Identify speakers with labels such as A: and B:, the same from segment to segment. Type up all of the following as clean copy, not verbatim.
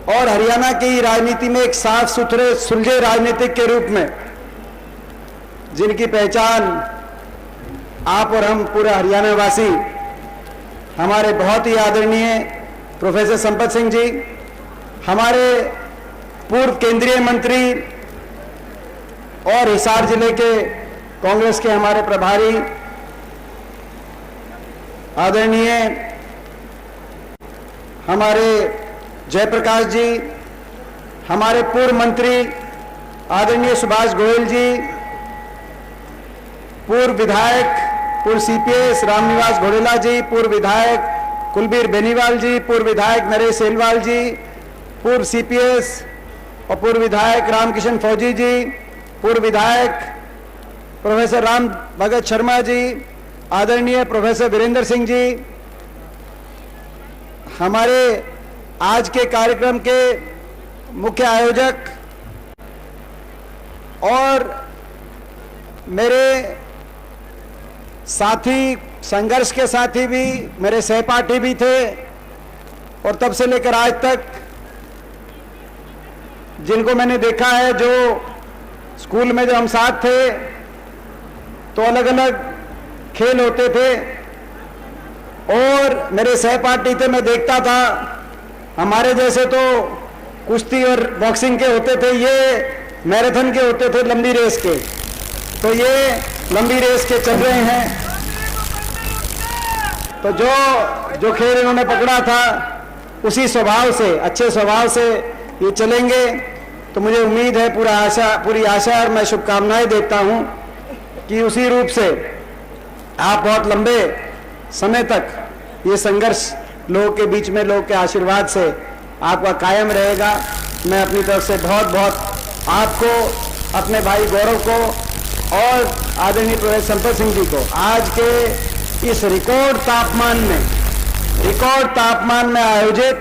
A: और हरियाणा की राजनीति में एक साफ सुथरे सुलझे राजनीतिक के रूप में जिनकी पहचान आप और हम पूरा हरियाणा वासी, हमारे बहुत ही आदरणीय प्रोफेसर संपत सिंह जी, हमारे पूर्व केंद्रीय मंत्री और हिसार जिले के कांग्रेस के हमारे प्रभारी आदरणीय हमारे जयप्रकाश जी, हमारे पूर्व मंत्री आदरणीय सुभाष गोयल जी, पूर्व विधायक पूर्व सीपीएस रामनिवास घोडेला जी, पूर्व विधायक कुलबीर बेनीवाल जी, पूर्व विधायक नरेश सेलवाल जी, पूर्व सीपीएस और पूर्व विधायक रामकिशन फौजी जी, पूर्व विधायक प्रोफेसर राम भगत शर्मा जी, आदरणीय प्रोफेसर वीरेंद्र सिंह जी, हमारे आज के कार्यक्रम के मुख्य आयोजक और मेरे साथी, संघर्ष के साथी भी, मेरे सहपाठी भी थे और तब से लेकर आज तक जिनको मैंने देखा है, जो स्कूल में जो हम साथ थे तो अलग अलग खेल होते थे और मेरे सहपाठी थे, मैं देखता था हमारे जैसे तो कुश्ती और बॉक्सिंग के होते थे, ये मैराथन के होते थे, लंबी रेस के। तो ये लंबी रेस के चल रहे हैं, तो जो खेल इन्होंने पकड़ा था उसी स्वभाव से, अच्छे स्वभाव से ये चलेंगे। तो मुझे उम्मीद है, पूरी आशा और मैं शुभकामनाएं देता हूं कि उसी रूप से आप बहुत लंबे समय तक ये संघर्ष लोगों के बीच में, लोगों के आशीर्वाद से आपका कायम रहेगा। मैं अपनी तरफ से बहुत बहुत आपको, अपने भाई गौरव को और आदरणीय प्रोफेसर संपत सिंह जी को आज के इस रिकॉर्ड तापमान में आयोजित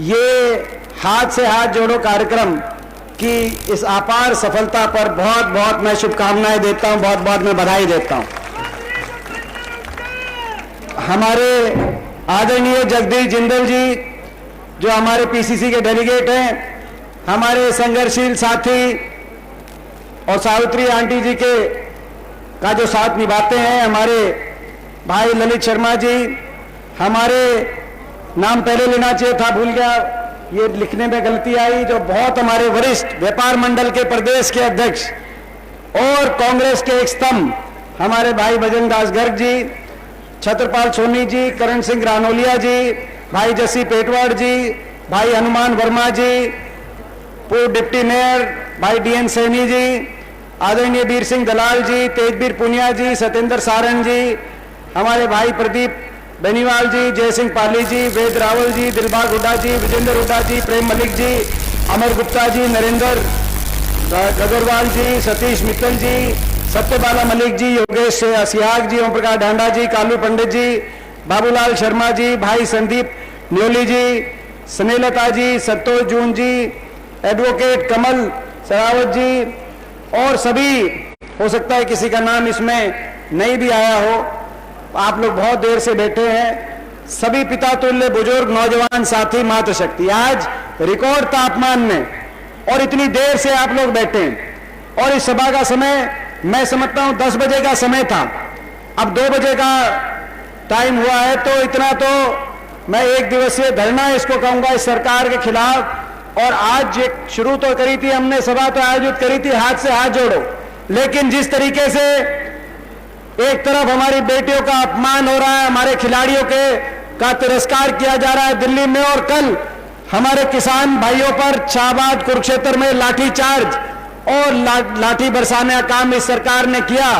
A: ये हाथ से हाथ जोड़ो कार्यक्रम की इस अपार सफलता पर बहुत बहुत मैं शुभकामनाएं देता हूं, बहुत बहुत मैं बधाई देता हूं। हमारे आदरणीय जगदीश जिंदल जी जो हमारे पीसीसी के डेलीगेट हैं, हमारे संघर्षशील साथी और सावित्री आंटी जी का जो साथ निभाते हैं, हमारे भाई ललित शर्मा जी, हमारे नाम पहले लेना चाहिए था, भूल गया, ये लिखने में गलती आई, जो बहुत हमारे वरिष्ठ व्यापार मंडल के प्रदेश के अध्यक्ष और कांग्रेस के एक स्तंभ हमारे भाई भजन दास गर्ग जी, छत्रपाल सोनी जी, करण सिंह रानोलिया जी, भाई जसी पेटवाड़ जी, भाई हनुमान वर्मा जी, पूर्व डिप्टी मेयर भाई डीएन सैनी जी, आदरणीय वीर सिंह दलाल जी, तेजवीर पुनिया जी, सत्येंद्र सारण जी, हमारे भाई प्रदीप बेनीवाल जी, जय सिंह पाली जी, वेद रावल जी, दिलबाग हुड्डा जी, विजेंद्र हुड्डा जी, प्रेम मलिक जी, अमर गुप्ता जी, नरेंद्र गगरवाल जी, सतीश मित्तल जी, सत्यबाला मलिक जी, योगेश सियाग जी, ओम प्रकाश ढांडा जी, कालू पंडित जी, बाबूलाल शर्मा जी, भाई संदीप न्योली जी, स्नेहलता जी, संतोष जून जी, एडवोकेट कमल सरावत जी और सभी, हो सकता है किसी का नाम इसमें नहीं भी आया हो, आप लोग बहुत देर से बैठे हैं, सभी पिता तुल्य बुजुर्ग नौजवान साथी मातृशक्ति, आज रिकॉर्ड तापमान में और इतनी देर से आप लोग बैठे हैं और इस सभा का समय मैं समझता हूं 10 बजे का समय था, अब 2 बजे का टाइम हुआ है, तो इतना तो मैं एक दिवसीय धरना इसको कहूंगा इस सरकार के खिलाफ। और आज शुरू तो करी थी हमने, सभा तो आयोजित करी थी हाथ से हाथ जोड़ो, लेकिन जिस तरीके से एक तरफ हमारी बेटियों का अपमान हो रहा है, हमारे खिलाड़ियों का तिरस्कार किया जा रहा है दिल्ली में, और कल हमारे किसान भाइयों पर शाहबाद कुरुक्षेत्र में लाठीचार्ज और लाठी बरसाने का काम इस सरकार ने किया,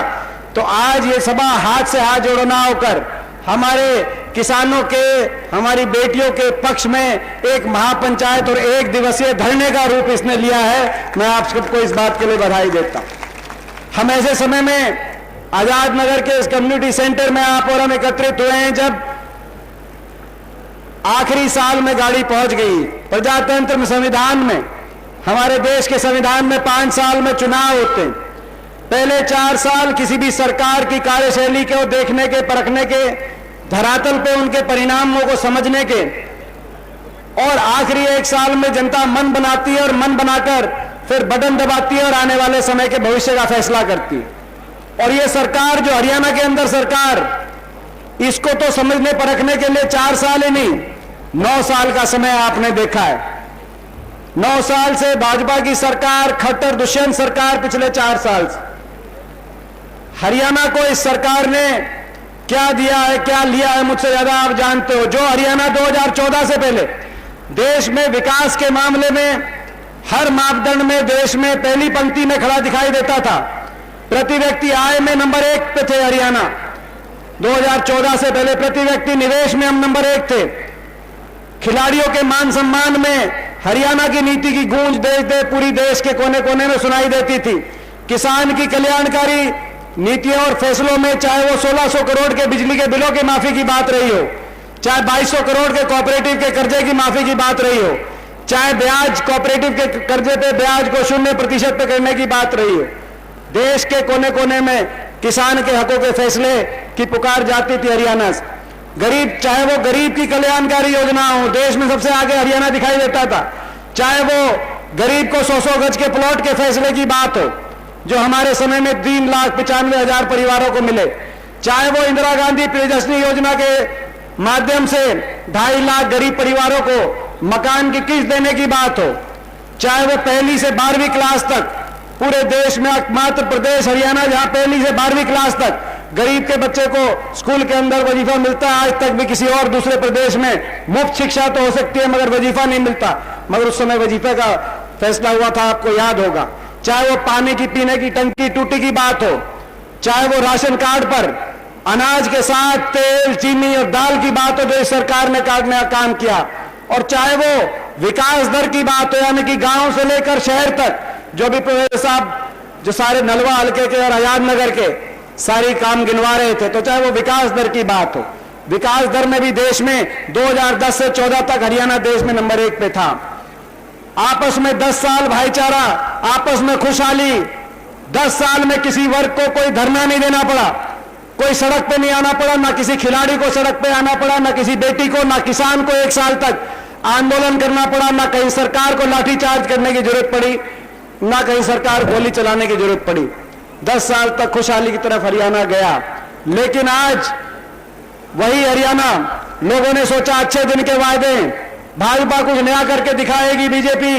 A: तो आज ये सभा हाथ से हाथ जोड़ो ना होकर हमारे किसानों के, हमारी बेटियों के पक्ष में एक महापंचायत और एक दिवसीय धरने का रूप इसने लिया है। मैं आप सबको इस बात के लिए बधाई देता हूं। हम ऐसे समय में आजाद नगर के इस कम्युनिटी सेंटर में आप और हम एकत्रित हुए हैं, जब आखिरी साल में गाड़ी पहुंच गई। प्रजातंत्र में, संविधान में, हमारे देश के संविधान में 5 साल में चुनाव होते हैं। पहले 4 साल किसी भी सरकार की कार्यशैली को देखने के, परखने के, धरातल पे उनके परिणामों को समझने के, और आखिरी 1 साल में जनता मन बनाती है और मन बनाकर फिर बटन दबाती है और आने वाले समय के भविष्य का फैसला करती है। और ये सरकार जो हरियाणा के अंदर सरकार, इसको तो समझने परखने के लिए 4 साल ही नहीं 9 साल का समय आपने देखा है। 9 साल से भाजपा की सरकार, खट्टर दुष्यंत सरकार पिछले 4 साल से। हरियाणा को इस सरकार ने क्या दिया है, क्या लिया है, मुझसे ज्यादा आप जानते हो। जो हरियाणा 2014 से पहले देश में विकास के मामले में हर मापदंड में देश में पहली पंक्ति में खड़ा दिखाई देता था, प्रति व्यक्ति आय में नंबर 1 पे थे हरियाणा। 2014 से पहले प्रति व्यक्ति निवेश में हम नंबर 1 थे। खिलाड़ियों के मान सम्मान में हरियाणा की नीति की गूंज पूरी देश के कोने कोने में सुनाई देती थी। किसान की कल्याणकारी नीतियों और फैसलों में, चाहे वो 1600 करोड़ के बिजली के बिलों की माफी की बात रही हो, चाहे 2200 करोड़ के कोऑपरेटिव के कर्जे की माफी की बात रही हो, चाहे ब्याज कोऑपरेटिव के कर्जे पे ब्याज को 0% पे करने की बात रही हो, देश के कोने कोने में किसान के हकों के फैसले की पुकार जाती थी हरियाणा से। गरीब, चाहे वो गरीब की कल्याणकारी योजना हो, देश में सबसे आगे हरियाणा दिखाई देता था। चाहे वो गरीब को 100 गज के प्लॉट के फैसले की बात हो, जो हमारे समय में 3,95,000 परिवारों को मिले, चाहे वो इंदिरा गांधी प्रियदर्शनी योजना के माध्यम से 2.5 लाख गरीब परिवारों को मकान की किस्त देने की बात हो, चाहे वो 1ली से 12वीं क्लास तक, पूरे देश में एकमात्र प्रदेश हरियाणा जहां 1ली से 12वीं क्लास तक गरीब के बच्चे को स्कूल के अंदर वजीफा मिलता है। आज तक भी किसी और दूसरे प्रदेश में मुफ्त शिक्षा तो हो सकती है मगर वजीफा नहीं मिलता, मगर उस समय वजीफे का फैसला हुआ था, आपको याद होगा। चाहे वो पानी की पीने की टंकी टूटी की बात हो, चाहे वो राशन कार्ड पर अनाज के साथ तेल, चीनी और दाल की बात हो जो इस सरकार ने काम किया, और चाहे वो विकास दर की बात हो, यानी कि गांव से लेकर शहर तक, जो भी प्रोफेसर साहब जो सारे नलवा हल्के के और आजाद नगर के सारी काम गिनवा रहे थे, तो चाहे वो विकास दर की बात हो, विकास दर में भी देश में 2010 से 14 तक हरियाणा देश में नंबर 1 पे था। आपस में 10 साल भाईचारा, आपस में खुशहाली, 10 साल में किसी वर्ग को कोई धरना नहीं देना पड़ा, कोई सड़क पे नहीं आना पड़ा, ना किसी खिलाड़ी को सड़क पे आना पड़ा, ना किसी बेटी को, ना किसान को 1 साल तक आंदोलन करना पड़ा, ना कहीं सरकार को लाठीचार्ज करने की जरूरत पड़ी, ना कहीं सरकार गोली चलाने की जरूरत पड़ी। 10 साल तक खुशहाली की तरफ हरियाणा गया। लेकिन आज वही हरियाणा, लोगों ने सोचा अच्छे दिन के वायदे, भाजपा कुछ नया करके दिखाएगी, बीजेपी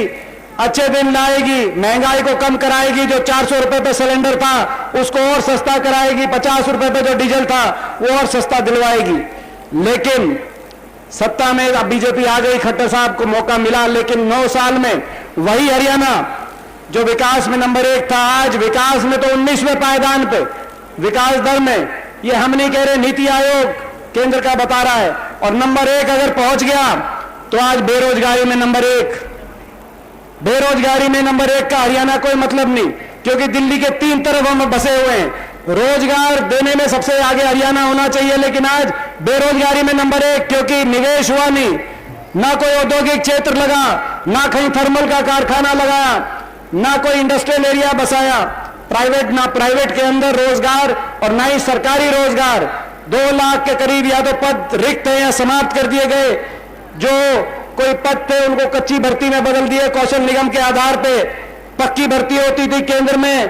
A: अच्छे दिन लाएगी, महंगाई को कम कराएगी, जो 400 रुपए पे सिलेंडर था उसको और सस्ता कराएगी, 50 रुपए पे जो डीजल था वो और सस्ता दिलवाएगी। लेकिन सत्ता में अब बीजेपी आ गई, खट्टर साहब को मौका मिला, लेकिन 9 साल में वही हरियाणा जो विकास में नंबर 1 था, आज विकास में तो 19वें पायदान पे, विकास दर में, ये हम नहीं कह रहे, नीति आयोग केंद्र का बता रहा है, और नंबर 1 अगर पहुंच गया तो आज बेरोजगारी में नंबर 1, बेरोजगारी में नंबर 1 का हरियाणा कोई मतलब नहीं, क्योंकि दिल्ली के 3 तरफ हम बसे हुए हैं। रोजगार देने में सबसे आगे हरियाणा होना चाहिए, लेकिन आज बेरोजगारी में नंबर 1, क्योंकि निवेश हुआ नहीं, ना कोई औद्योगिक क्षेत्र लगा, ना कहीं थर्मल का कारखाना लगाया, ना कोई इंडस्ट्रियल एरिया बसाया, ना प्राइवेट के अंदर रोजगार और ना ही सरकारी रोजगार। 2 लाख के करीब या तो पद रिक्त हैं या समाप्त कर दिए गए, जो कोई पद थे उनको कच्ची भर्ती में बदल दिए, कौशल निगम के आधार पे पक्की भर्ती होती थी। केंद्र में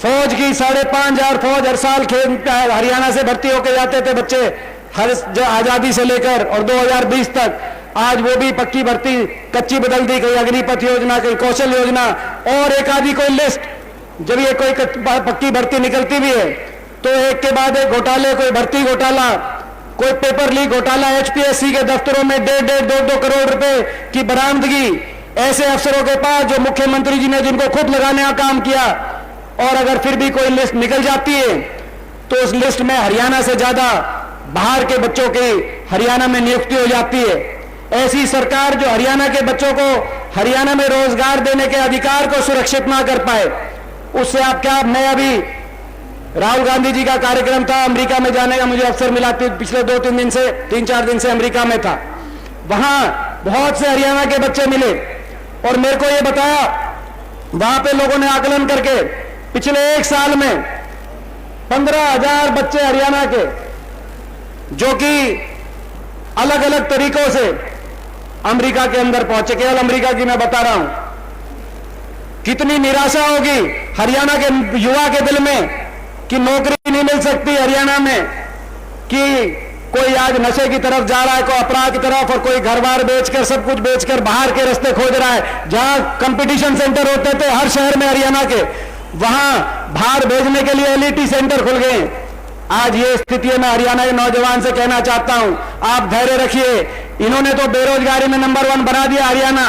A: फौज की 5,500 फौज हर साल हरियाणा से भर्ती होकर जाते थे बच्चे, हर आजादी से लेकर और 2020 तक। आज वो भी पक्की भर्ती कच्ची बदल दी, कहीं अग्निपथ योजना, कहीं कौशल योजना, और एक आदि कोई लिस्ट। जब ये कोई पक्की भर्ती निकलती भी है तो एक के बाद एक घोटाले, कोई भर्ती घोटाला, कोई पेपर लीक घोटाला, एचपीएससी के दफ्तरों में 1.5-2 करोड़ रुपए की बरामदगी ऐसे अफसरों के पास जो मुख्यमंत्री जी ने जिनको खुद लगाने का काम किया। और अगर फिर भी कोई लिस्ट निकल जाती है तो उस लिस्ट में हरियाणा से ज्यादा बाहर के बच्चों की हरियाणा में नियुक्ति हो जाती है। ऐसी सरकार जो हरियाणा के बच्चों को हरियाणा में रोजगार देने के अधिकार को सुरक्षित ना कर पाए, उससे आप क्या। मैं अभी राहुल गांधी जी का कार्यक्रम था, अमेरिका में जाने का मुझे अवसर मिला, पिछले 3-4 दिन से अमेरिका में था। वहां बहुत से हरियाणा के बच्चे मिले और मेरे को ये बताया, वहां पे लोगों ने आकलन करके पिछले 1 साल में 15,000 बच्चे हरियाणा के, जो कि अलग अलग तरीकों से अमेरिका के अंदर पहुंचे। केवल अमेरिका की मैं बता रहा हूं। कितनी निराशा होगी हरियाणा के युवा के दिल में कि नौकरी नहीं मिल सकती हरियाणा में, कि कोई आज नशे की तरफ जा रहा है, कोई अपराध की तरफ, और कोई घर बार बेचकर सब कुछ बेचकर बाहर के रास्ते खोज रहा है। जहां कंपटीशन सेंटर होते थे हर शहर में हरियाणा के, वहां बाहर भेजने के लिए एलईटी सेंटर खुल गए। आज ये स्थिति है। मैं हरियाणा के नौजवान से कहना चाहता हूं, आप धैर्य रखिए। इन्होंने तो बेरोजगारी में नंबर 1 बना दिया हरियाणा,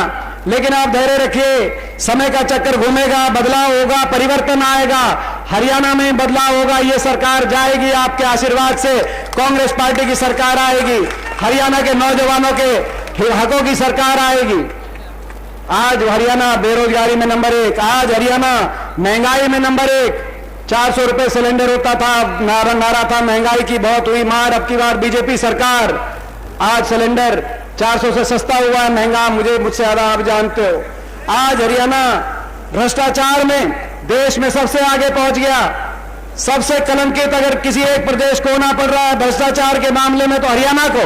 A: लेकिन आप धैर्य रखिए। समय का चक्कर घूमेगा, बदलाव होगा, परिवर्तन आएगा, हरियाणा में बदलाव होगा। ये सरकार जाएगी, आपके आशीर्वाद से कांग्रेस पार्टी की सरकार आएगी, हरियाणा के नौजवानों के हकों की सरकार आएगी। आज हरियाणा बेरोजगारी में नंबर 1, आज हरियाणा महंगाई में नंबर 1। 400 रुपए सिलेंडर होता था, नारा था महंगाई की बहुत हुई मार। अब की बार बीजेपी सरकार, आज सिलेंडर 400 से सस्ता हुआ है, महंगा मुझसे ज्यादा आप जानते हो। आज हरियाणा भ्रष्टाचार में देश में सबसे आगे पहुंच गया। सबसे कलंकित अगर किसी एक प्रदेश को होना पड़ रहा है भ्रष्टाचार के मामले में तो हरियाणा को,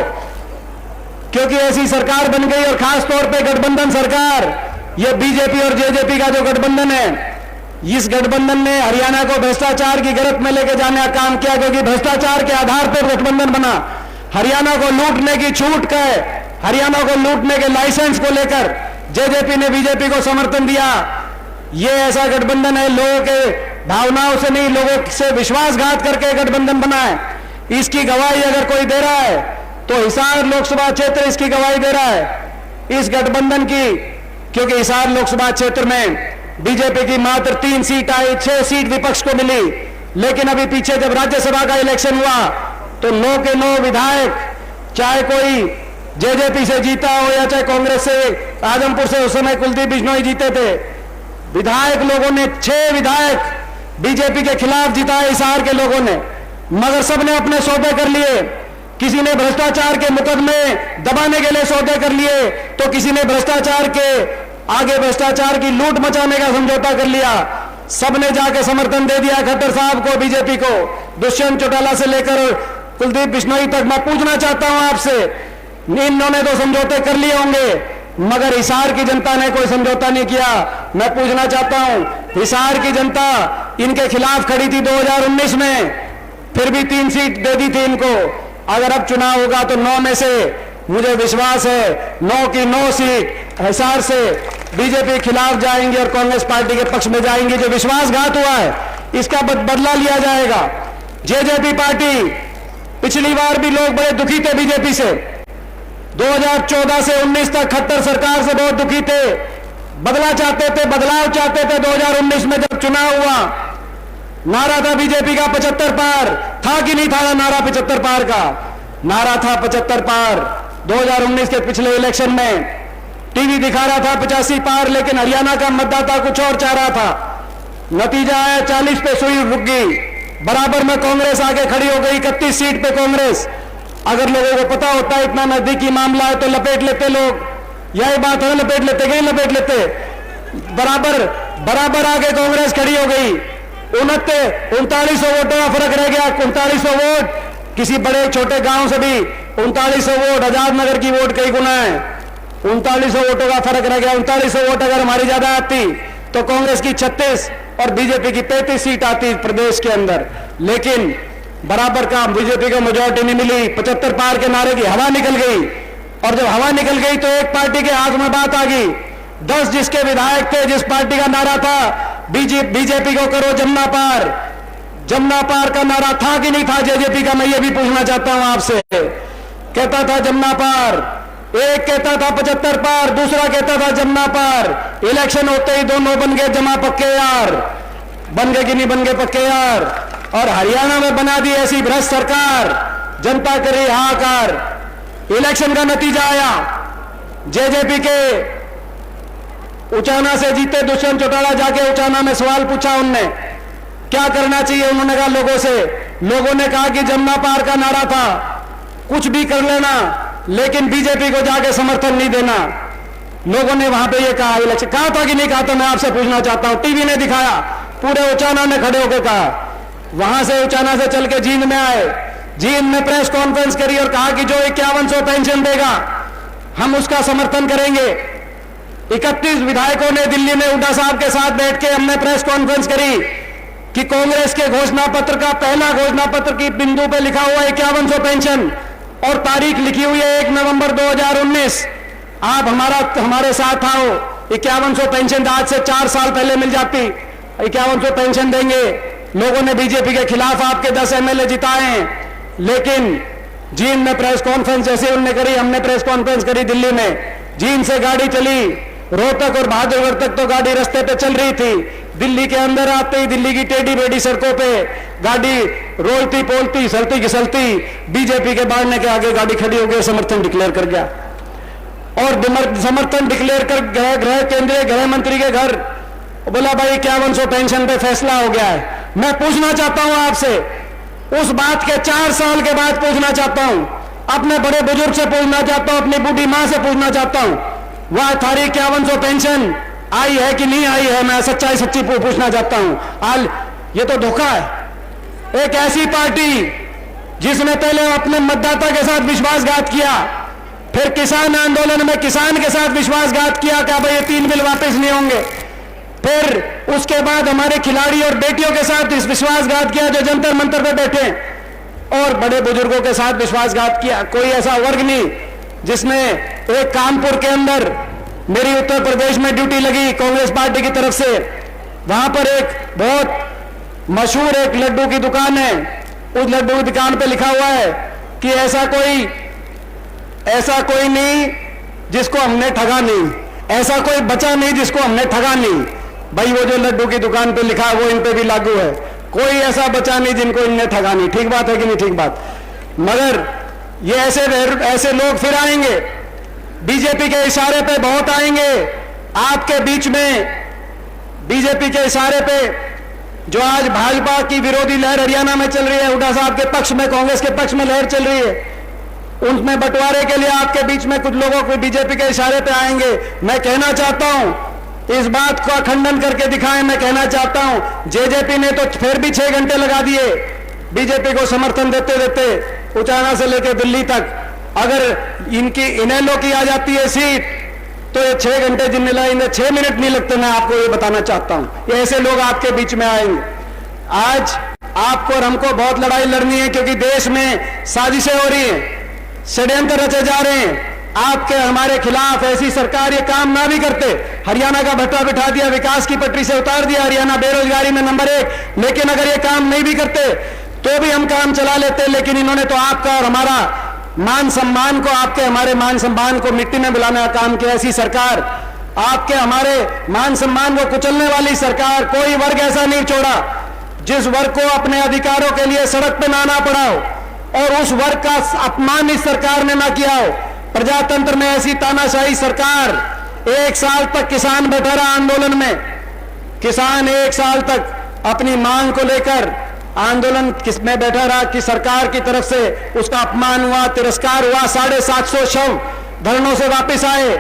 A: क्योंकि ऐसी सरकार बन गई। और खास तौर पे गठबंधन सरकार, ये बीजेपी और जेजेपी का जो गठबंधन है, इस गठबंधन ने हरियाणा को भ्रष्टाचार की गिरफ्त में लेके जाने का काम किया, क्योंकि भ्रष्टाचार के आधार पर गठबंधन बना। हरियाणा को लूटने की छूट का, हरियाणा को लूटने के लाइसेंस को लेकर जेजेपी ने बीजेपी को समर्थन दिया। यह ऐसा गठबंधन है, लोगों के भावनाओं से नहीं, लोगों से विश्वासघात करके गठबंधन बना है। इसकी गवाही अगर कोई दे रहा है तो हिसार लोकसभा क्षेत्र इसकी गवाही दे रहा है इस गठबंधन की, क्योंकि हिसार लोकसभा क्षेत्र में बीजेपी की मात्र 3 सीट आई, 6 सीट विपक्ष को मिली। लेकिन अभी पीछे जब राज्यसभा का इलेक्शन हुआ तो 9 के 9 विधायक, चाहे कोई जेजेपी से जीता हो या चाहे कांग्रेस से, आजमपुर से उस समय कुलदीप बिश्नोई जीते थे, विधायक लोगों ने 6 विधायक बीजेपी के खिलाफ जिताए हिसार के लोगों ने। मगर सबने अपने सौदे कर लिए। किसी ने भ्रष्टाचार के मुकदमे दबाने के लिए सौदे कर लिए, तो किसी ने भ्रष्टाचार के आगे भ्रष्टाचार की लूट मचाने का समझौता कर लिया। सबने जाके समर्थन दे दिया खट्टर साहब को, बीजेपी को। दुष्यंत चौटाला से लेकर कुलदीप बिश्नोई तक। मैं पूछना चाहता हूं आपसे, इन्होंने तो समझौते कर लिए होंगे, मगर हिसार की जनता ने कोई समझौता नहीं किया। मैं पूछना चाहता हूं, हिसार की जनता इनके खिलाफ खड़ी थी 2019 में, फिर भी 3 सीट दे दी थी इनको। अगर अब चुनाव होगा तो 9 में से मुझे विश्वास है 9 की 9 सीट हिसार से बीजेपी के खिलाफ जाएंगे और कांग्रेस पार्टी के पक्ष में जाएंगे। जो विश्वासघात हुआ है इसका बदला लिया जाएगा। जेजेपी पार्टी, पिछली बार भी लोग बड़े दुखी थे बीजेपी से, 2014 से 19 तक खट्टर सरकार से बहुत दुखी थे, बदला चाहते थे, बदलाव चाहते थे। 2019 में जब चुनाव हुआ, नारा था बीजेपी का 75 पार, था कि नहीं था नारा 75 पार का? नारा था 75 पार। 2019 के पिछले इलेक्शन में टीवी दिखा रहा था 85 पार, लेकिन हरियाणा का मतदाता कुछ और चाह रहा था। नतीजा आया 40 पे सुई रुक गई, बराबर में कांग्रेस आगे खड़ी हो गई 31 सीट पे कांग्रेस। अगर लोगों को पता होता है इतना नजदीकी मामला है तो लपेट लेते लोग, यही बात है, लपेट लेते गए, लपेट लेते। बराबर आगे कांग्रेस खड़ी हो गई। 3900 वोटों का फर्क रह गया। 3900 वोट किसी बड़े छोटे गांव से भी 3900 वोट, आजाद नगर की वोट कई गुना है। 3900 वोटों का फर्क रह गया। 3900 वोट अगर हमारी ज्यादा आती तो कांग्रेस की 36 और बीजेपी की 35 सीट आती प्रदेश के अंदर, लेकिन बराबर का बीजेपी को मेजोरिटी नहीं मिली। 75 पार के नारे की हवा निकल गई, और जब हवा निकल गई तो एक पार्टी के हाथ में बात आ गई। 10 जिसके विधायक थे, जिस पार्टी का नारा था बीजेपी को करो जमुना पार, जमुना पार का नारा था कि नहीं था जेजेपी का? मैं ये भी पूछना चाहता हूं आपसे। कहता था जमुना पार, एक कहता था 75 पार, दूसरा कहता था जमुना पार। इलेक्शन होते ही दोनों बन गए जमा पक्के यार। बन गए कि नहीं बन गए पक्के यार? और हरियाणा में बना दी ऐसी भ्रष्ट सरकार, जनता करे हाहाकार। इलेक्शन का नतीजा आया, जेजेपी के उचाना से जीते दुष्यंत चौटाला, जाके उचाना में सवाल पूछा उनने क्या करना चाहिए। उन्होंने कहा लोगों से, लोगों ने कहा कि जमुना पार का नारा था, कुछ भी कर लेना, लेकिन बीजेपी को जाके समर्थन नहीं देना। लोगों ने वहां पे ये कहा, इलेक्शन कहा था कि नहीं कहा था? मैं आपसे पूछना चाहता हूं। टीवी ने दिखाया, पूरे उचाना ने खड़े होकर कहा। वहां से उचाना से चल के जींद में आए, जींद में प्रेस कॉन्फ्रेंस करी और कहा कि जो 5100 पेंशन देगा हम उसका समर्थन करेंगे। 31 विधायकों ने दिल्ली में हुड्डा साहब के साथ बैठ के हमने प्रेस कॉन्फ्रेंस करी कि कांग्रेस के घोषणा पत्र का पहला घोषणा पत्र की बिंदु पे लिखा हुआ 5100 पेंशन और तारीख लिखी हुई है 1 नवंबर 2019। आप हमारे साथ आओ, 5100 पेंशन आज से 4 साल पहले मिल जाती, 5100 पेंशन देंगे। लोगों ने बीजेपी के खिलाफ आपके 10 एमएलए जिताए हैं, लेकिन जींद में प्रेस कॉन्फ्रेंस जैसे उन्होंने करी, हमने प्रेस कॉन्फ्रेंस करी दिल्ली में। जींद से गाड़ी चली, रोहतक और बहादुरगढ़ तक तो गाड़ी रास्ते पे चल रही थी। दिल्ली के अंदर आते ही दिल्ली की टेढ़ी बेढ़ी सड़कों पे गाड़ी रोलती पोलती सलती घिसलती बीजेपी के बाढ़ने के आगे गाड़ी खड़ी हो गई, समर्थन डिक्लेयर कर गया। और समर्थन डिक्लेयर कर गृह केंद्रीय गृह मंत्री के घर बोला भाई 5100 पेंशन पे फैसला हो गया है। मैं पूछना चाहता हूं आपसे, उस बात के 4 साल के बाद पूछना चाहता हूं, अपने बड़े बुजुर्ग से पूछना चाहता हूं, अपनी बूढ़ी मां से पूछना चाहता हूं, वह थारी 5100 पेंशन आई है कि नहीं आई है? मैं सच्चाई सच्ची पूछना चाहता हूं। ये तो धोखा है। एक ऐसी पार्टी जिसने पहले अपने मतदाता के साथ विश्वासघात किया, फिर किसान आंदोलन में किसान के साथ विश्वासघात किया कि भाई ये 3 बिल वापस नहीं होंगे, फिर उसके बाद हमारे खिलाड़ी और बेटियों के साथ इस विश्वासघात किया जो जंतर मंतर पे बैठे, और बड़े बुजुर्गों के साथ विश्वासघात किया। कोई ऐसा वर्ग नहीं जिसने एक कानपुर के अंदर मेरी उत्तर प्रदेश में ड्यूटी लगी कांग्रेस पार्टी की तरफ से, वहां पर एक बहुत मशहूर एक लड्डू की दुकान है, उस लड्डू की दुकान पे लिखा हुआ है कि ऐसा कोई नहीं जिसको हमने ठगा नहीं, ऐसा कोई बचा नहीं जिसको हमने ठगा नहीं। भाई वो जो लड्डू की दुकान पे लिखा है वो इन पे भी लागू है। कोई ऐसा बचा नहीं जिनको इनने ठगा नहीं। ठीक बात है कि नहीं? ठीक बात। मगर ये ऐसे लोग फिर आएंगे, बीजेपी के इशारे पे बहुत आएंगे आपके बीच में। बीजेपी के इशारे पे जो आज भाजपा की विरोधी लहर हरियाणा में चल रही है, हुड्डा साहब के पक्ष में, कांग्रेस के पक्ष में लहर चल रही है, उनमें बंटवारे के लिए आपके बीच में कुछ लोगों को बीजेपी के इशारे पे आएंगे। मैं कहना चाहता हूं, इस बात का खंडन करके दिखाएं। मैं कहना चाहता हूं, जेजेपी ने तो फिर भी 6 घंटे लगा दिए बीजेपी को समर्थन देते देते, उचाना से लेकर दिल्ली तक। अगर इनेलो की आ जाती है सीट तो ये 6 घंटे जिनने लगा, इन्हें 6 मिनट नहीं लगते। मैं आपको ये बताना चाहता हूं, ये ऐसे लोग आपके बीच में आएंगे। आज आपको और हमको बहुत लड़ाई लड़नी है, क्योंकि देश में साजिशें हो रही हैं, षड्यंत्र रचे जा रहे हैं आपके हमारे खिलाफ। ऐसी सरकार ये काम ना भी करते, हरियाणा का भट्टा बिठा दिया, विकास की पटरी से उतार दिया, हरियाणा बेरोजगारी में नंबर 1। लेकिन अगर ये काम नहीं भी करते तो भी हम काम चला लेते। लेकिन इन्होंने तो आपका और हमारा मान सम्मान को, आपके हमारे मान सम्मान को मिट्टी में मिलाने का काम किया। ऐसी सरकार, आपके हमारे मान सम्मान को कुचलने वाली सरकार, कोई वर्ग ऐसा नहीं छोड़ा जिस वर्ग को अपने अधिकारों के लिए सड़क पे ना आना पड़ा हो, और उस वर्ग का अपमान इस सरकार ने ना किया हो। प्रजातंत्र में ऐसी तानाशाही सरकार, 1 साल तक किसान बैठा रहा आंदोलन में, किसान 1 साल तक अपनी मांग को लेकर आंदोलन में बैठा रहा कि सरकार की तरफ से उसका अपमान हुआ, तिरस्कार हुआ। 750 शव धरनों से वापस आए।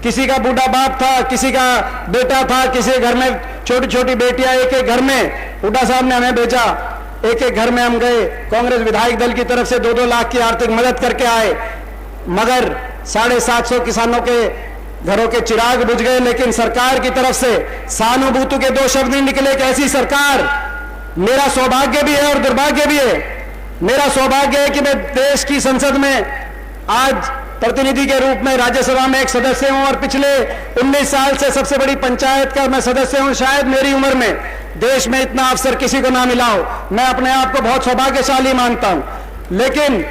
A: किसी का बूढ़ा बाप था, किसी का बेटा था, किसी घर में छोटी छोटी बेटियां, एक एक घर में हुड्डा साहब ने हमें भेजा, एक एक घर में हम गए। कांग्रेस विधायक दल की तरफ से 2-2 लाख की आर्थिक मदद करके आए, मगर 750 किसानों के घरों के चिराग बुझ गए। लेकिन सरकार की तरफ से सहानुभूति के 2 शब्द नहीं निकले। कि ऐसी सरकार, मेरा सौभाग्य भी है और दुर्भाग्य भी है। मेरा सौभाग्य है कि मैं देश की संसद में आज प्रतिनिधि के रूप में राज्यसभा में एक सदस्य हूं, और पिछले 19 साल से सबसे बड़ी पंचायत का मैं सदस्य हूं। शायद मेरी उम्र में देश में इतना अवसर किसी को ना मिला हो। मैं अपने आप को बहुत सौभाग्यशाली मानता हूं। लेकिन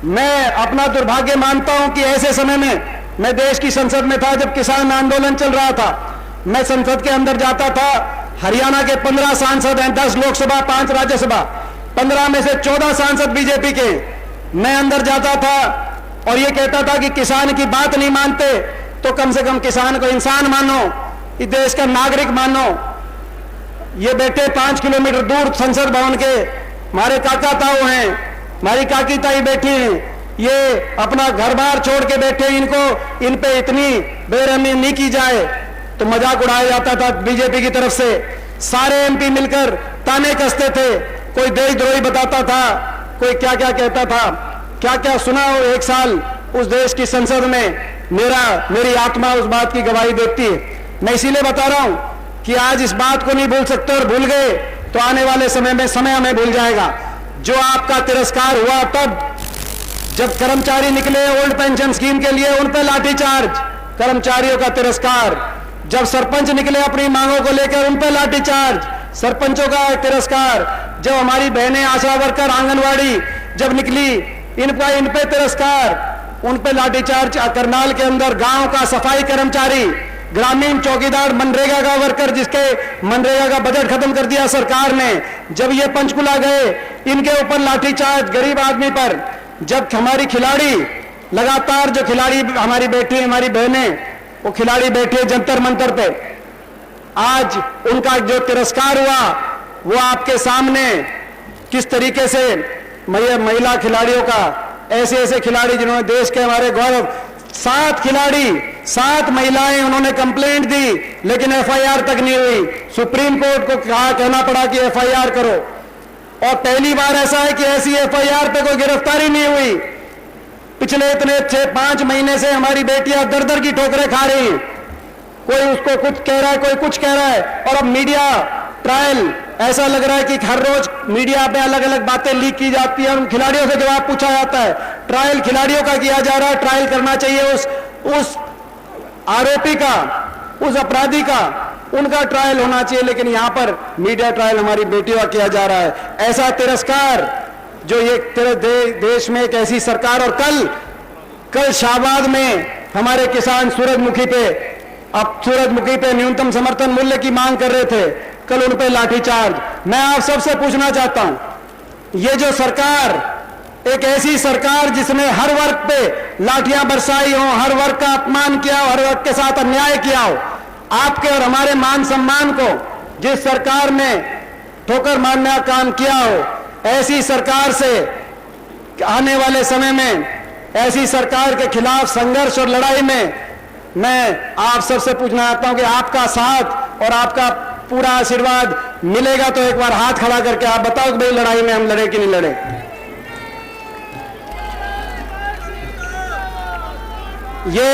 A: मैं अपना दुर्भाग्य मानता हूं कि ऐसे समय में मैं देश की संसद में था जब किसान आंदोलन चल रहा था। मैं संसद के अंदर जाता था, हरियाणा के 15 सांसद हैं, 10 लोकसभा, 5 राज्यसभा, 15 में से 14 सांसद बीजेपी के। मैं अंदर जाता था और ये कहता था कि किसान की बात नहीं मानते तो कम से कम किसान को इंसान मानो, इस देश का नागरिक मानो। ये बैठे 5 किलोमीटर दूर संसद भवन के हमारे काका ताऊ हैं, हमारी काकी ताई बैठी हैं, ये अपना घर बार छोड़ के बैठे। इनको इन पे इतनी बेरहमी नहीं की जाए तो मजाक उड़ाया जाता था बीजेपी की तरफ से। सारे एमपी मिलकर ताने कसते थे, कोई देशद्रोही बताता था, कोई क्या क्या कहता था। क्या क्या सुना हो। 1 साल उस देश की संसद में मेरी आत्मा उस बात की गवाही देती है। मैं इसीलिए बता रहा हूं कि आज इस बात को नहीं भूल सकते, और भूल गए तो आने वाले समय में समय हमें भूल जाएगा। जो आपका तिरस्कार हुआ तब जब कर्मचारी निकले ओल्ड पेंशन स्कीम के लिए, उन पर लाठीचार्ज, कर्मचारियों का तिरस्कार। जब सरपंच निकले अपनी मांगों को लेकर, उन पर लाठीचार्ज, सरपंचों का तिरस्कार। जब हमारी बहनें आशा वर्कर आंगनवाड़ी जब निकली, इन पे तिरस्कार, उन पे लाठीचार्ज। करनाल के अंदर गांव का सफाई कर्मचारी, ग्रामीण चौकीदार, मनरेगा का वर्कर, जिसके मनरेगा का बजट खत्म कर दिया सरकार ने, जब ये पंचकुला गए, इनके ऊपर लाठीचार्ज गरीब आदमी पर। जब हमारी खिलाड़ी लगातार, जो खिलाड़ी हमारी बेटी, हमारी बहनें, वो खिलाड़ी बैठे जंतर मंतर पे, आज उनका जो तिरस्कार हुआ वो आपके सामने किस तरीके से महिला खिलाड़ियों का, ऐसे ऐसे खिलाड़ी जिन्होंने देश के हमारे गौरव, 7 खिलाड़ी, 7 महिलाएं, उन्होंने कंप्लेंट दी लेकिन एफआईआर तक नहीं हुई। सुप्रीम कोर्ट को कहना पड़ा कि एफआईआर करो, और पहली बार ऐसा है कि ऐसी एफआईआर पे कोई गिरफ्तारी नहीं हुई। पिछले इतने 6-5 महीने से हमारी बेटियां दर दर की ठोकरें खा रही हैं, कोई उसको कुछ कह रहा है, कोई कुछ कह रहा है। और अब मीडिया ट्रायल, ऐसा लग रहा है कि हर रोज मीडिया पे अलग अलग बातें लीक की जाती है, उन खिलाड़ियों से जवाब पूछा जाता है। ट्रायल खिलाड़ियों का किया जा रहा है, ट्रायल करना चाहिए उस आरोपी का, उस अपराधी का, उनका ट्रायल होना चाहिए, लेकिन यहां पर मीडिया ट्रायल हमारी बेटियों का किया जा रहा है। ऐसा तिरस्कार जो ये तेरे देश में एक ऐसी सरकार। और कल शाहबाद में हमारे किसान सूरजमुखी पे न्यूनतम समर्थन मूल्य की मांग कर रहे थे, कल उन पे लाठीचार्ज। मैं आप सबसे पूछना चाहता हूं, ये जो सरकार, एक ऐसी सरकार जिसने हर वर्ग पे लाठियां बरसाई हो, हर वर्ग का अपमान किया हो, हर वर्ग के साथ अन्याय किया हो, आपके और हमारे मान सम्मान को जिस सरकार ने ठोकर मारने का काम किया हो, ऐसी सरकार से आने वाले समय में, ऐसी सरकार के खिलाफ संघर्ष और लड़ाई में मैं आप सबसे पूछना चाहता हूं कि आपका साथ और आपका पूरा आशीर्वाद मिलेगा तो एक बार हाथ खड़ा करके आप बताओ कि भाई लड़ाई में हम लड़े कि नहीं लड़े। ये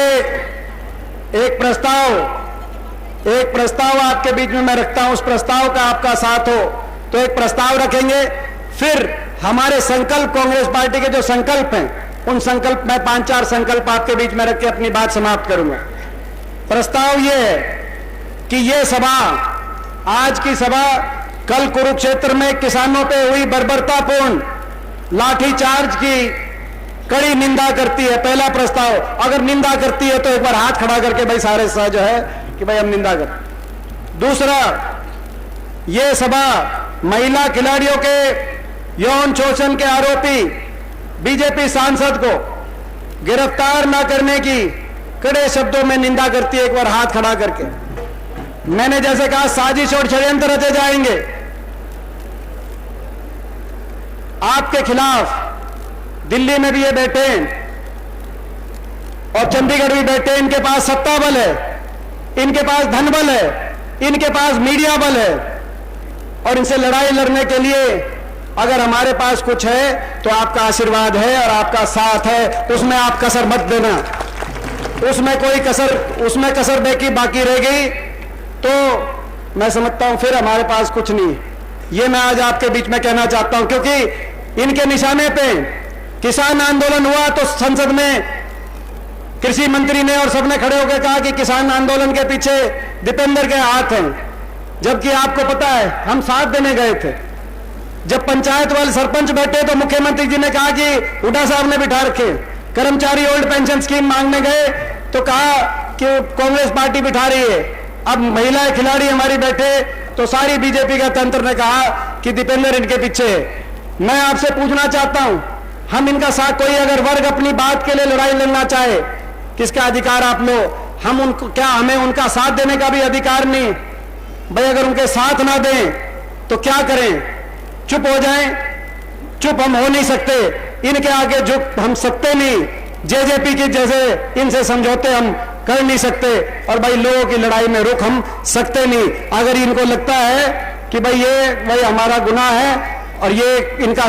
A: एक प्रस्ताव आपके बीच में मैं रखता हूं, उस प्रस्ताव का आपका साथ हो तो एक प्रस्ताव रखेंगे। फिर हमारे संकल्प, कांग्रेस पार्टी के जो संकल्प हैं, उन संकल्प में 5-4 संकल्प आपके बीच में रख के अपनी बात समाप्त करूंगा। प्रस्ताव यह है कि यह सभा, आज की सभा, कल कुरुक्षेत्र में किसानों पे हुई बर्बरतापूर्ण लाठीचार्ज की कड़ी निंदा करती है। पहला प्रस्ताव, अगर निंदा करती है तो एक बार हाथ खड़ा करके भाई सारे जो है कि भाई हम निंदा कर। दूसरा, यह सभा महिला खिलाड़ियों के यौन शोषण के आरोपी बीजेपी सांसद को गिरफ्तार न करने की कड़े शब्दों में निंदा करती है। एक बार हाथ खड़ा करके। मैंने जैसे कहा, साजिश और षड्यंत्र रचे जाएंगे आपके खिलाफ। दिल्ली में भी ये बैठे हैं और चंडीगढ़ भी बैठे हैं, इनके पास सत्ता बल है, इनके पास धन बल है, इनके पास मीडिया बल है, और इनसे लड़ाई लड़ने के लिए अगर हमारे पास कुछ है तो आपका आशीर्वाद है और आपका साथ है। उसमें आप कसर मत देना, उसमें कोई कसर देखी बाकी रह गई तो मैं समझता हूं फिर हमारे पास कुछ नहीं। ये मैं आज आपके बीच में कहना चाहता हूं, क्योंकि इनके निशाने पे किसान आंदोलन हुआ तो संसद में कृषि मंत्री ने और सबने खड़े होकर कहा कि किसान आंदोलन के पीछे दीपेंद्र के हाथ हैं, जबकि आपको पता है हम साथ देने गए थे। जब पंचायत वाले सरपंच बैठे तो मुख्यमंत्री जी ने कहा कि हुड्डा साहब ने बिठा रखे। कर्मचारी ओल्ड पेंशन स्कीम मांगने गए तो कहा कि कांग्रेस पार्टी बिठा रही है। अब महिलाएं खिलाड़ी हमारी बैठे तो सारी बीजेपी का तंत्र ने कहा कि दीपेंद्र इनके पीछे है। मैं आपसे पूछना चाहता हूं, हम इनका साथ, कोई अगर वर्ग अपनी बात के लिए लड़ाई लड़ना चाहे, किसका अधिकार आप लो? हम उनको, क्या हमें उनका साथ देने का भी अधिकार नहीं? भाई अगर उनके साथ ना दें तो क्या करें? चुप हो जाएं? चुप हम हो नहीं सकते, इनके आगे झुक हम सकते नहीं। जेजेपी की जैसे इनसे समझौते हम कर नहीं सकते, और भाई लोगों की लड़ाई में रुक हम सकते नहीं। अगर इनको लगता है कि भाई ये भाई हमारा गुनाह है और ये इनका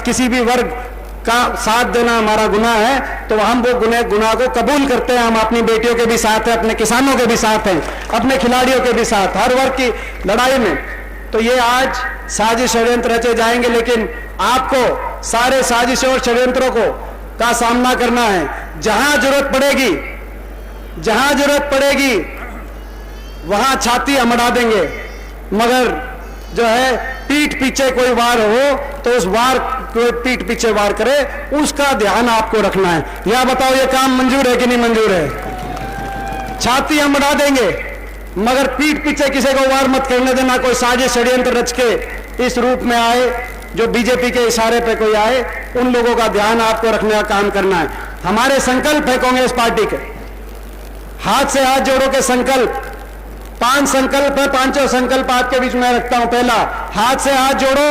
A: किसी भी वर्ग का साथ देना हमारा गुनाह है, तो हम वो गुनाह को कबूल करते हैं। हम अपनी बेटियों के भी साथ हैं, अपने किसानों के भी साथ हैं, अपने खिलाड़ियों के भी साथ, हर वर्ग की लड़ाई में। तो ये आज साजिश षड्यंत्र रचे जाएंगे, लेकिन आपको सारे साजिशों और षड्यंत्रों का सामना करना है। जहां जरूरत पड़ेगी वहां छाती हम अड़ा देंगे, मगर जो है पीठ पीछे कोई वार हो तो उस वार को पीठ पीछे वार करे, उसका ध्यान आपको रखना है। या बताओ ये काम मंजूर है कि नहीं मंजूर है? छाती हम अड़ा देंगे मगर पीठ पीछे किसी को वार मत करने देना। कोई साजिश षड्यंत्र रच के इस रूप में आए जो बीजेपी के इशारे पे कोई आए, उन लोगों का ध्यान आपको रखने का काम करना है। हमारे संकल्प है कांग्रेस पार्टी के, हाथ से हाथ जोड़ो के संकल्प, 5 संकल्प है। 5 संकल्प आपके बीच में रखता हूं। पहला, हाथ से हाथ जोड़ो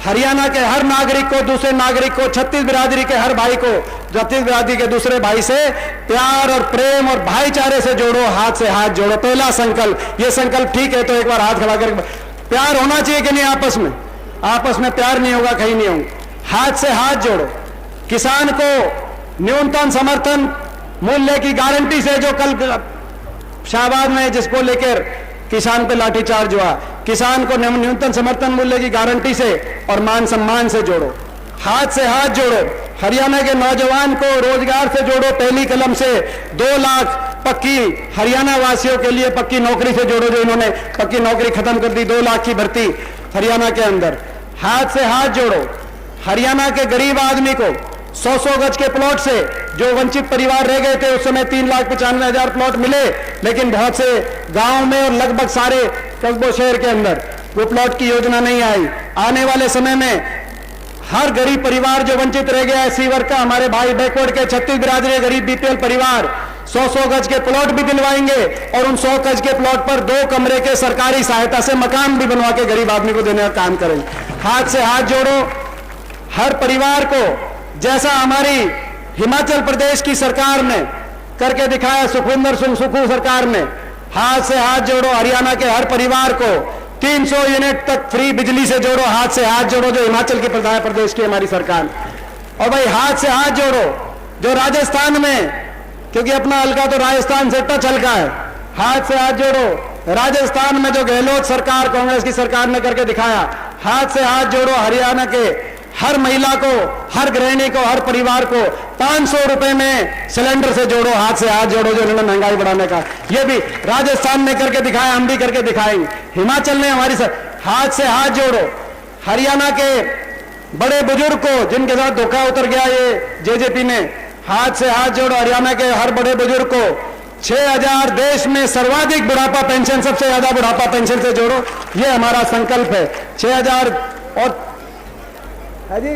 A: हरियाणा के हर नागरिक को, दूसरे नागरिक को, छत्तीस बिरादरी के हर भाई को छत्तीस बिरादरी के दूसरे भाई से प्यार और प्रेम और भाईचारे से जोड़ो, हाथ से हाथ जोड़ो। पहला संकल्प। ये संकल्प ठीक है तो एक बार हाथ खड़ा कर, प्यार होना चाहिए कि नहीं आपस में? आपस में प्यार नहीं होगा, कहीं नहीं होगा। हाथ से हाथ जोड़ो। किसान को न्यूनतम समर्थन मूल्य की गारंटी से, जो कल शाहबाद में जिसको लेकर किसान पे लाठीचार्ज हुआ, किसान को न्यूनतम समर्थन मूल्य की गारंटी से और मान सम्मान से जोड़ो। हाथ से हाथ जोड़ो। हरियाणा के नौजवान को रोजगार से जोड़ो, पहली कलम से 2 लाख पक्की हरियाणा वासियों के लिए पक्की नौकरी से जोड़ो, जो इन्होंने पक्की नौकरी खत्म कर दी। 2 लाख की भर्ती हरियाणा के अंदर। हाथ से हाथ जोड़ो। हरियाणा के गरीब आदमी को 100-100 गज के प्लॉट से, जो वंचित परिवार रह गए थे उस समय 3,95,000 प्लॉट मिले, लेकिन बहुत से गांव में और लगभग सारे कस्बों शहर के अंदर वो प्लॉट की योजना नहीं आई। आने वाले समय में हर गरीब परिवार जो वंचित रह गया है, सी वर्ग का, हमारे भाई बैकवर्ड के छत्तीस बिरादरी गरीब बीपीएल परिवार 100-100 गज के प्लॉट भी दिलवाएंगे और उन 100 गज के प्लॉट पर 2 कमरे के सरकारी सहायता से मकान भी बनवा के गरीब आदमी को देने का काम करेंगे। हाथ से हाथ जोड़ो। हर परिवार को, जैसा हमारी हिमाचल प्रदेश की सरकार ने करके दिखाया, सुखविंदर सिंह सुक्खू सरकार ने, हाथ से हाथ जोड़ो। हरियाणा के हर परिवार को 300 यूनिट तक फ्री बिजली से जोड़ो। हाथ से हाथ जोड़ो, जो हिमाचल की प्रदेश की हमारी सरकार। और भाई हाथ से हाथ जोड़ो जो राजस्थान में, क्योंकि अपना हल्का तो राजस्थान से टच हल्का है, हाथ से हाथ जोड़ो। राजस्थान में जो गहलोत सरकार, कांग्रेस की सरकार ने करके दिखाया, हाथ से हाथ जोड़ो। हरियाणा के हर महिला को, हर गृहिणी को, हर परिवार को 500 रुपए में सिलेंडर से जोड़ो। हाथ से हाथ जोड़ो, जो इन्होंने महंगाई बढ़ाने का, ये भी राजस्थान ने करके दिखाया, हम भी करके दिखाएंगे। हिमाचल ने हमारी हाथ से हाथ जोड़ो। हरियाणा के बड़े बुजुर्ग को, जिनके साथ धोखा उतर गया ये जेजेपी ने, हाथ से हाथ जोड़ो। हरियाणा के हर बड़े बुजुर्ग को 6,000 देश में सर्वाधिक बुढ़ापा पेंशन, सबसे ज्यादा बुढ़ापा पेंशन से जोड़ो। ये हमारा संकल्प है। 6,000 और है जी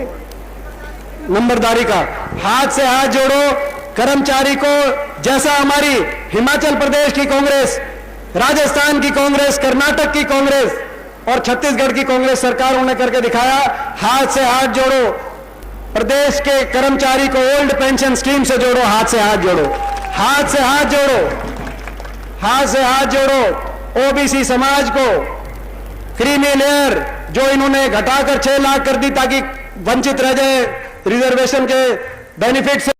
A: नंबरदारी का। हाथ से हाथ जोड़ो। कर्मचारी को, जैसा हमारी हिमाचल प्रदेश की कांग्रेस, राजस्थान की कांग्रेस, कर्नाटक की कांग्रेस और छत्तीसगढ़ की कांग्रेस सरकारों ने करके दिखाया, हाथ से हाथ जोड़ो। प्रदेश के कर्मचारी को ओल्ड पेंशन स्कीम से जोड़ो। हाथ से हाथ जोड़ो। हाथ से हाथ जोड़ो। हाथ से हाथ जोड़ो। ओबीसी समाज को क्रीमी लेयर जो इन्होंने घटाकर 6 लाख कर दी ताकि वंचित रह जाए रिजर्वेशन के बेनिफिट से,